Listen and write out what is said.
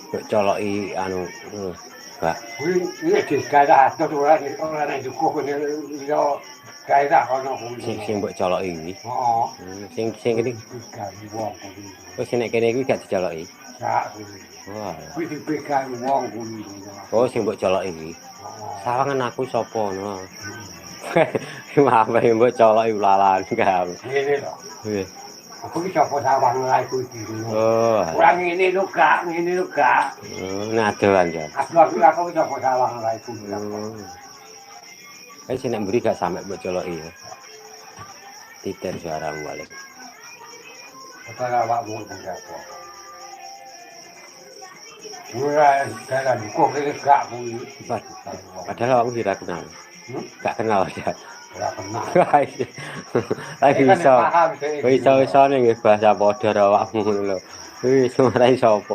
Kok coloki anu Pak. Kuwi iki daerah ora nek cukup yo daerah kono kuwi. Sing mbok coloki kuwi. Heeh. Sing kene wong kuwi. oh sing nek kene kuwi gak dicoloki. Sak kuwi. Wah. Kuwi dipegang wong kuwi. Oh sing mbok coloki kuwi. Heeh. Sawangan aku sapa ngono. Maaf mbok coloki ulalan gak. Ngene lho. Nggih. Aku iki sapa sawang lae kuwi. Oh. Ora ngene lho gak, ngene lho gak. Ngadoan ya. Aku sapa sawang lae kuwi. Sing nek mburi gak sampe mbok coloki ya. Titer suaramu balik. Ora awakmu apa. Ora dalan kok gak kuwi. Padahal aku tidak kenal. Gak kenal ya. Ora kenal. Lagi iso ning bahasa padha karo awakmu ngono lho. Wis marai sapa?